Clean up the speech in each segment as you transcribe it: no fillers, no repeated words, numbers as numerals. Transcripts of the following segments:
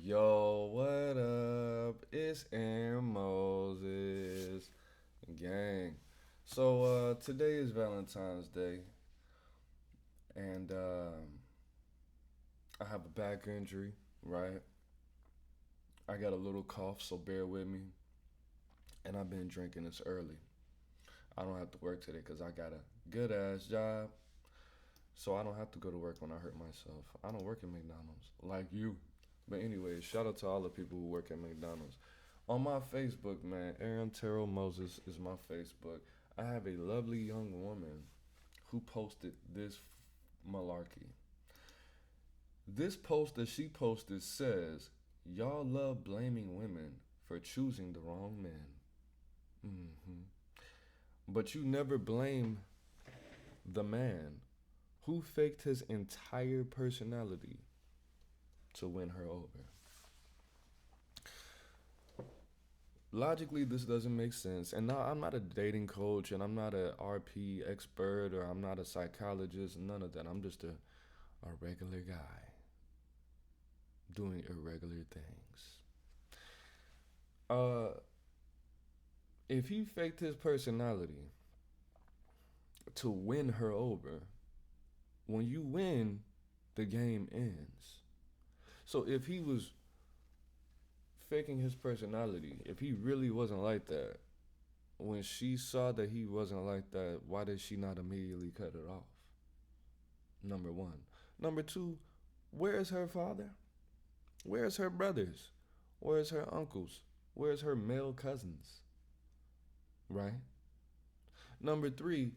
Yo, what up? It's Aaron Moses, gang. Today is Valentine's Day, and I have a back injury, right? I got a little cough, so bear with me. And I've been drinking this early. I don't have to work today because I got a good ass job, so I don't have to go to work when I hurt myself. I don't work at McDonald's like you. But anyway, shout out to all the people who work at McDonald's. On my Facebook, man, Aaron Terrell Moses is my Facebook. I have a lovely young woman who posted this malarkey. This post that she posted says, "Y'all love blaming women for choosing the wrong men. hmm But you never blame the man who faked his entire personality to win her over." Logically, this doesn't make sense. And now I'm not a dating coach and I'm not a RP expert or I'm not a psychologist, none of that. I'm just a regular guy doing irregular things. Uh, if he faked his personality to win her over, when you win, the game ends. So if he was faking his personality, if he really wasn't like that, when she saw that he wasn't like that, why did she not immediately cut it off? Number one. Number two, where is her father? Where is her brothers? Where is her uncles? Where's her male cousins? Right? Number three,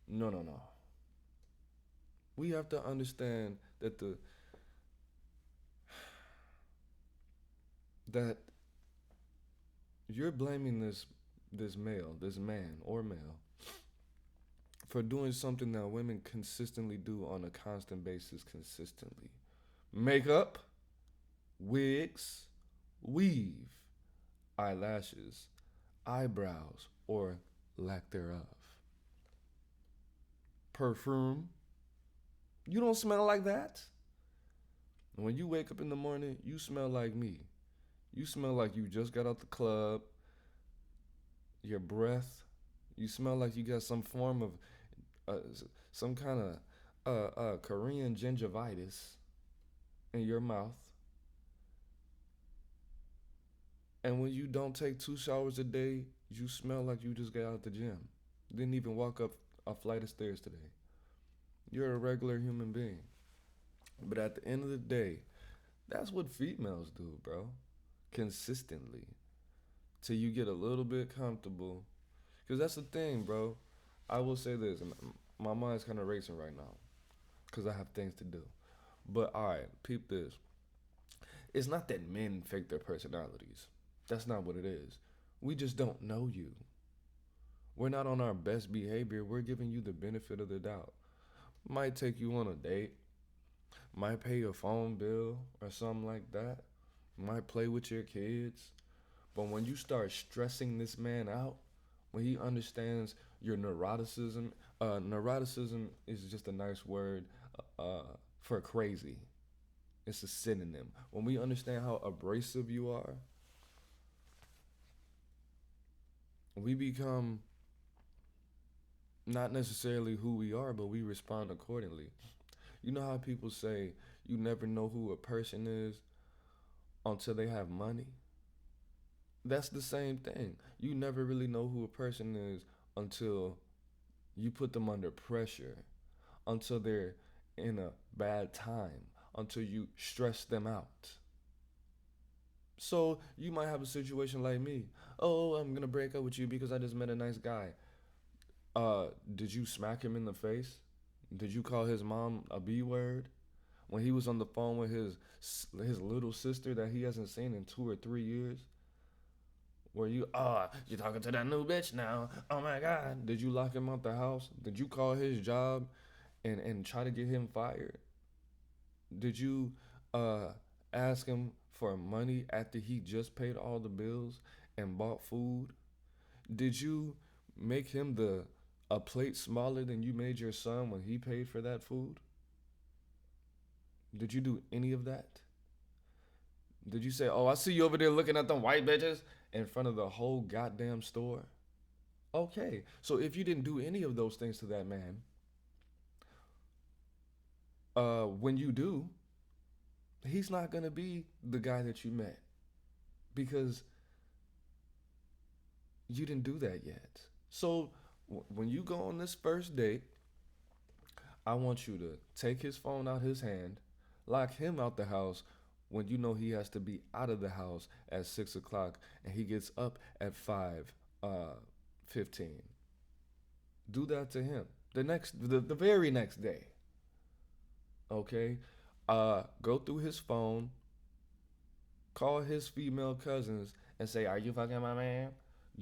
no, no, no. We have to understand that you're blaming this male, this man or male, for doing something that women consistently do on a constant basis consistently. Makeup, wigs, weave, eyelashes, eyebrows, or lack thereof. Perfume. You don't smell like that. When you wake up in the morning, you smell like me. You smell like you just got out the club. Your breath, you smell like you got some form of, uh, some kind of Korean gingivitis in your mouth. And when you don't take 2 showers a day, you smell like you just got out the gym. Didn't even walk up a flight of stairs today. You're a regular human being. But at the end of the day, that's what females do, bro. Consistently. Till you get a little bit comfortable. Because that's the thing, bro. I will say this, and my mind's kind of racing right now. Because I have things to do. But alright, peep this. It's not that men fake their personalities. That's not what it is. We just don't know you. We're not on our best behavior. We're giving you the benefit of the doubt. Might take you on a date. Might pay your phone bill or something like that. Might play with your kids. But when you start stressing this man out, when he understands your neuroticism, neuroticism is just a nice word for crazy. It's a synonym. When we understand how abrasive you are, we become not necessarily who we are, but we respond accordingly. You know how people say you never know who a person is until they have money? That's the same thing. You never really know who a person is until you put them under pressure, until they're in a bad time, until you stress them out. So you might have a situation like me. Oh, I'm gonna break up with you because I just met a nice guy. Did you smack him in the face? Did you call his mom a B word when he was on the phone with his little sister that he hasn't seen in 2 or 3 years? Were you, you talking to that new bitch now? Oh my God. Did you lock him out the house? Did you call his job and try to get him fired? Did you uh, ask him for money after he just paid all the bills and bought food? Did you make him the a plate smaller than you made your son when he paid for that food? Did you do any of that? Did you say, "Oh, I see you over there looking at them white bitches" in front of the whole goddamn store? Okay, so if you didn't do any of those things to that man, when you do, he's not gonna be the guy that you met because you didn't do that yet. So when you go on this first date, I want you to take his phone out his hand, lock him out the house when you know he has to be out of the house at 6 o'clock and he gets up at 5:15. Do that to him the very next day. Okay? Go through his phone, call his female cousins and say, "Are you fucking my man?"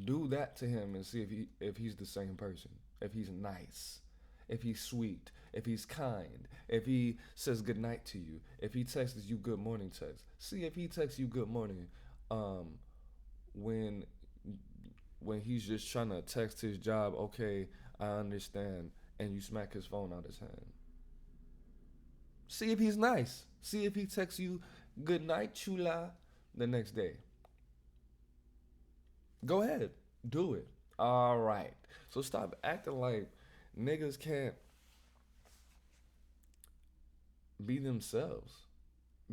Do that to him and see if he's the same person. If he's nice, if he's sweet, if he's kind, if he says good night to you, if he texts you good morning text. See if he texts you good morning um when when he's just trying to text his job, "Okay, I understand," and you smack his phone out his hand. See if he's nice. See if he texts you good night, chula, the next day. Go ahead, do it. All right. So stop acting like niggas can't be themselves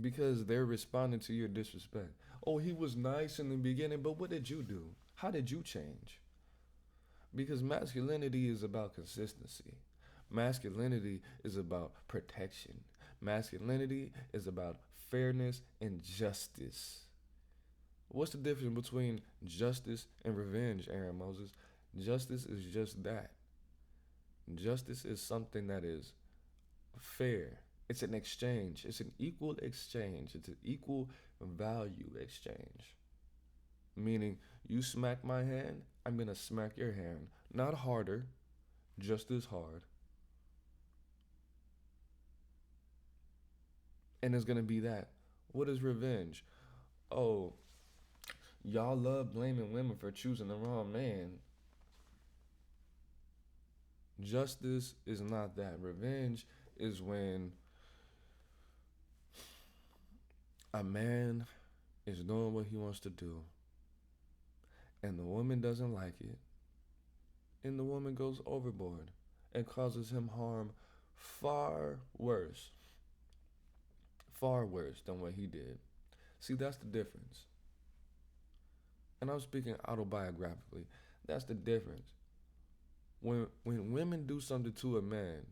because they're responding to your disrespect. Oh, he was nice in the beginning, but what did you do? How did you change? Because masculinity is about consistency. Masculinity is about protection. Masculinity is about fairness and justice. What's the difference between justice and revenge, Aaron Moses? Justice is just that. Justice is something that is fair. It's an exchange. It's an equal exchange. It's an equal value exchange. Meaning, you smack my hand, I'm gonna smack your hand. Not harder, just as hard. And it's gonna be that. What is revenge? Oh, y'all love blaming women for choosing the wrong man. Justice is not that. Revenge is when a man is doing what he wants to do and the woman doesn't like it and the woman goes overboard and causes him harm far worse, far worse than what he did. See, that's the difference. And I'm speaking autobiographically. That's the difference. When women do something to a man,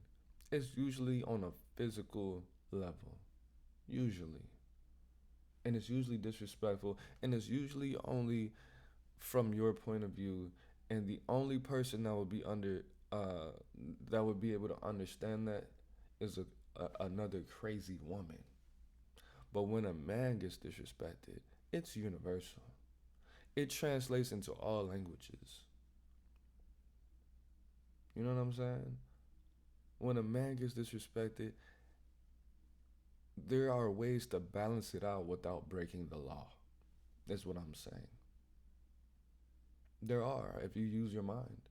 it's usually on a physical level. Usually. And it's usually disrespectful and it's usually only from your point of view, and the only person that would be under that would be able to understand that is another crazy woman. But when a man gets disrespected, it's universal. It translates into all languages. You know what I'm saying? When a man gets disrespected, there are ways to balance it out without breaking the law. That's what I'm saying. There are, if you use your mind.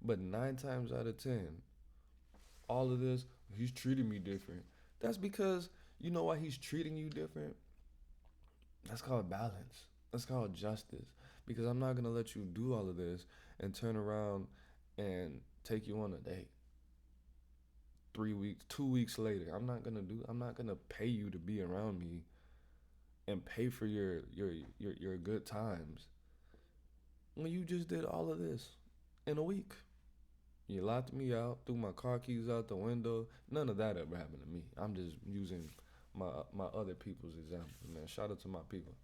But 9 times out of 10, all of this, he's treating me different. That's because you know why he's treating you different? That's called balance. That's called justice. Because I'm not gonna let you do all of this and turn around and take you on a date. 3 weeks, 2 weeks later, I'm not gonna pay you to be around me and pay for your good times when you just did all of this in a week. You locked me out, threw my car keys out the window. None of that ever happened to me. I'm just using my other people's examples, man. Shout out to my people.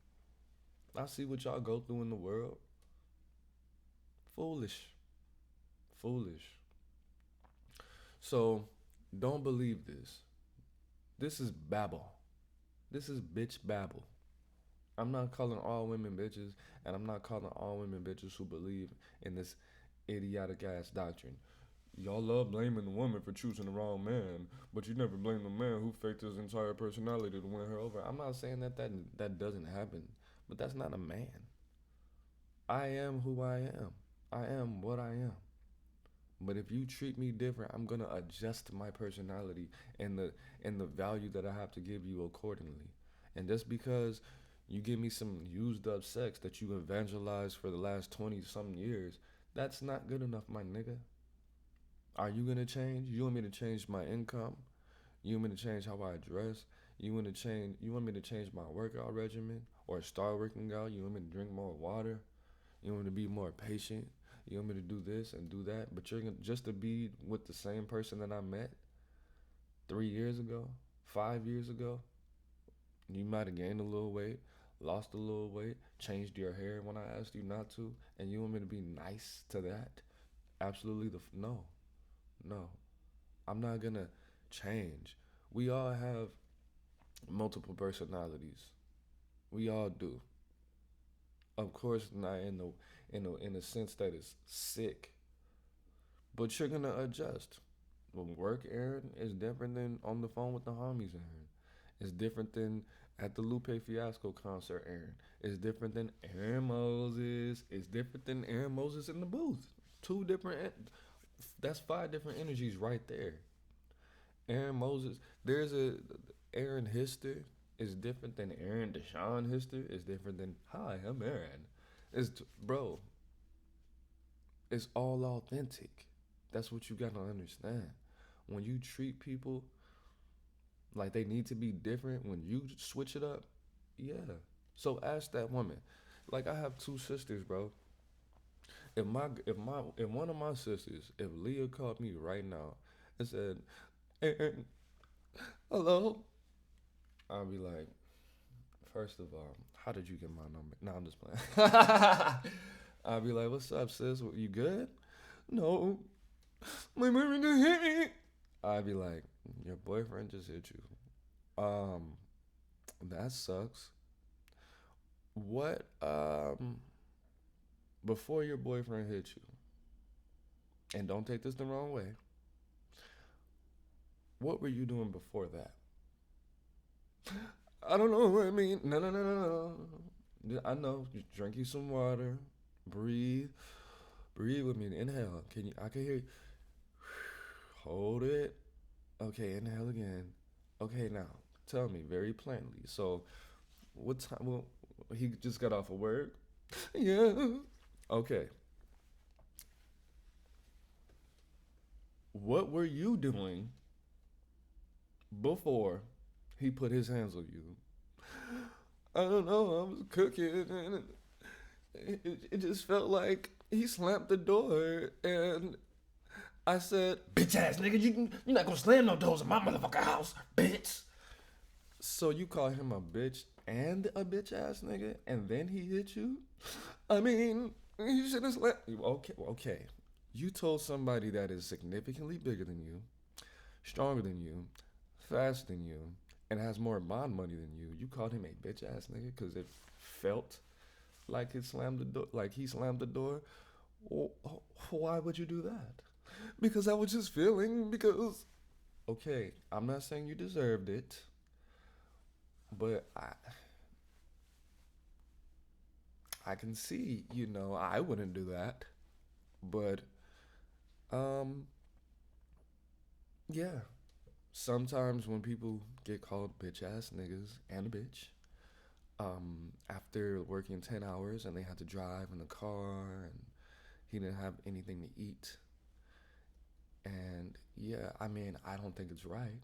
I see what y'all go through in the world. Foolish. Foolish. So don't believe this. This is babble. This is bitch babble. I'm not calling all women bitches, and I'm not calling all women bitches who believe in this idiotic ass doctrine. Y'all love blaming the woman for choosing the wrong man, but you never blame the man who faked his entire personality to win her over. I'm not saying that doesn't happen, but that's not a man. I am who I am. I am what I am. But if you treat me different, I'm gonna adjust my personality and the value that I have to give you accordingly. And just because you give me some used up sex that you evangelized for the last 20 some years, that's not good enough, my nigga. Are you gonna change? You want me to change my income? You want me to change how I dress? You want me to change my workout regimen or start working out? You want me to drink more water? You want me to be more patient? You want me to do this and do that? But you're gonna just to be with the same person that I met 3 years ago, 5 years ago. You might have gained a little weight, lost a little weight, changed your hair when I asked you not to, and you want me to be nice to that? Absolutely no, no. I'm not gonna change. We all have multiple personalities. We all do. Of course, not in the sense that it's sick, but you're gonna adjust. When work, Aaron, is different than on the phone with the homies, Aaron. It's different than at the Lupe Fiasco concert, Aaron. It's different than Aaron Moses. It's different than Aaron Moses in the booth. Two different. That's five different energies right there. Aaron Moses. There's a Aaron Hister is different than Aaron Deshaun Hister. Is different than hi, I'm Aaron. Bro. It's all authentic. That's what you gotta understand. When you treat people like they need to be different, when you switch it up, yeah. So ask that woman. Like I have two sisters, bro. If one of my sisters, if Leah called me right now and said, Aaron, hello, I'll be like, first of all, how did you get my number? No, I'm just playing. I'll be like, what's up, sis? You good? No, my boyfriend just hit me. I'd be like, your boyfriend just hit you. That sucks. What before your boyfriend hit you, and don't take this the wrong way, what were you doing before that? I don't know what I mean. No, no, no, no, no. I know. Just drink you some water. Breathe. Breathe with me. Inhale. Can you? I can hear you. Hold it. Okay, inhale again. Okay, now tell me very plainly. So, what time? Well, he just got off of work. Yeah. Okay. What were you doing before he put his hands on you? I don't know. I was cooking, and it just felt like he slammed the door, and I said, "Bitch ass nigga, you're not gonna slam no doors in my motherfucking house, bitch." So you call him a bitch and a bitch ass nigga, and then he hit you? I mean, you should have slammed. Okay, okay. You told somebody that is significantly bigger than you, stronger than you, faster than you, and has more bond money than you. You called him a bitch ass nigga because it felt like it slammed the door, like he slammed the door. Why would you do that? Because I was just feeling. Because okay, I'm not saying you deserved it, but I can see, I wouldn't do that. But um yeah, sometimes when people get called bitch ass niggas and a bitch, after working 10 hours and they had to drive in the car and he didn't have anything to eat. And yeah, I mean, I don't think it's right,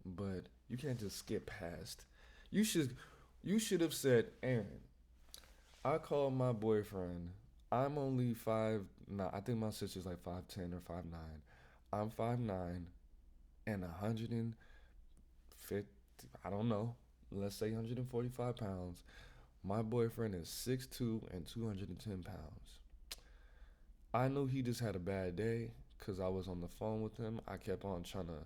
but you can't just skip past. You should you should have said, Aaron, I called my boyfriend. I'm only five. No, I think my sister's like 5'10" or 5'9". I'm 5'9" and 150. I don't know. Let's say 145 pounds. My boyfriend is 6'2" and 210 pounds. I knew he just had a bad day because I was on the phone with him. I kept on trying to,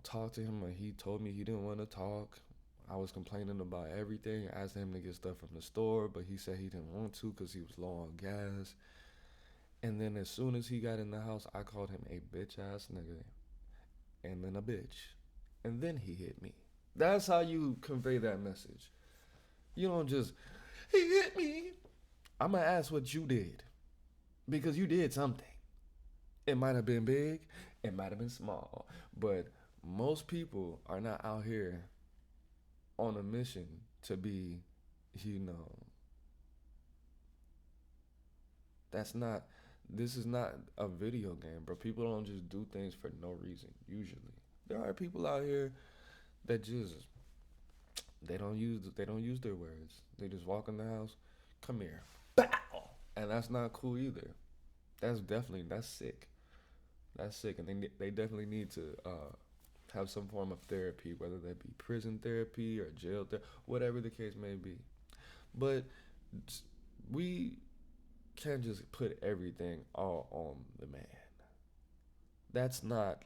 talk to him, and he told me he didn't want to talk. I was complaining about everything, asking him to get stuff from the store, but he said he didn't want to because he was low on gas. And then as soon as he got in the house, I called him a bitch ass nigga, and then a bitch, and then he hit me. That's how you convey that message. You don't just, he hit me. I'm gonna ask what you did because you did something. It might have been big, it might have been small, but most people are not out here on a mission to be, you know, that's not, this is not a video game, bro. People don't just do things for no reason, usually. There are people out here that just, they don't use their words. They just walk in the house, come here, bow, and that's not cool either. That's sick. That's sick, and they definitely need to have some form of therapy, whether that be prison therapy or jail therapy, whatever the case may be. But we can't just put everything all on the man. That's not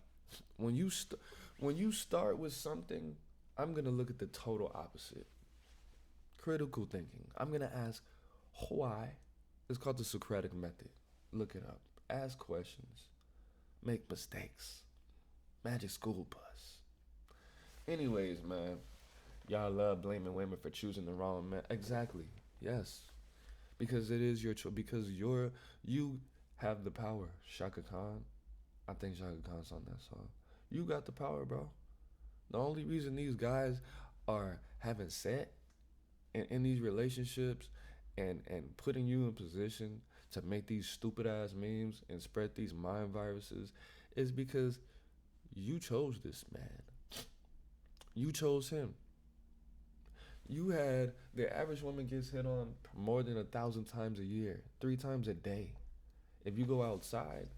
when when you start with something. I'm gonna look at the total opposite. Critical thinking. I'm gonna ask why. It's called the Socratic method. Look it up. Ask questions. Make mistakes. Magic school bus. Anyways, man, y'all love blaming women for choosing the wrong man. Exactly. Yes, because it is your choice. Because you have the power. Shaka Khan. I think Shaka Khan's on that song. You got the power, bro. The only reason these guys are having set in these relationships and putting you in position to make these stupid ass memes and spread these mind viruses is because you chose this man. You chose him. You had the average woman gets hit on more than 1,000 times a year, 3 times a day. If you go outside,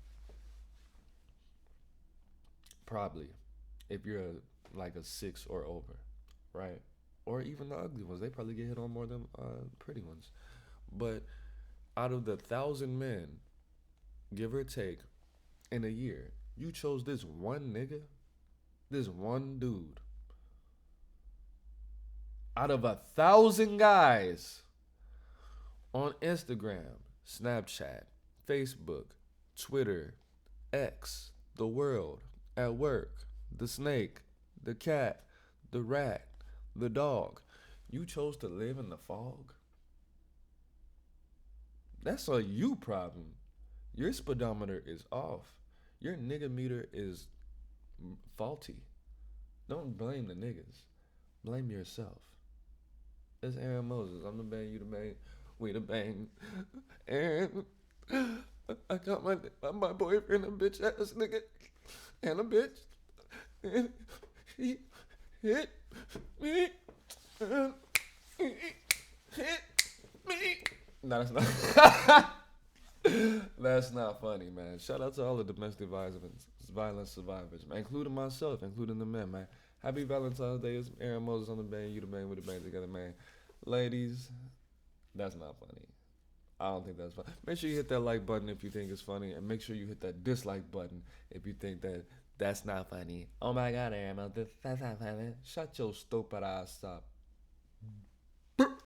probably, if you're like a 6 or over, right? Or even the ugly ones, they probably get hit on more than pretty ones. But out of the 1,000 men, give or take, in a year, you chose this one nigga, this one dude. Out of 1,000 guys on Instagram, Snapchat, Facebook, Twitter, X, the world, at work, the snake, the cat, the rat, the dog. You chose to live in the fog? That's a you problem. Your speedometer is off. Your nigga meter is faulty. Don't blame the niggas. Blame yourself. It's Aaron Moses. I'm the bang, you the bang, we the bang. Aaron, I got my boyfriend a bitch ass nigga and a bitch. And he hit me. And he hit me. No, that's not. That's not funny, man. Shout out to all the domestic violence survivors, man, including myself, including the men, man. Happy Valentine's Day. It's Aaron Moses on the band. You the band. We the band together, man. Ladies, that's not funny. I don't think that's funny. Make sure you hit that like button if you think it's funny, and make sure you hit that dislike button if you think that that's not funny. Oh my God, Aaron Moses, that's not funny. Shut your stupid ass up.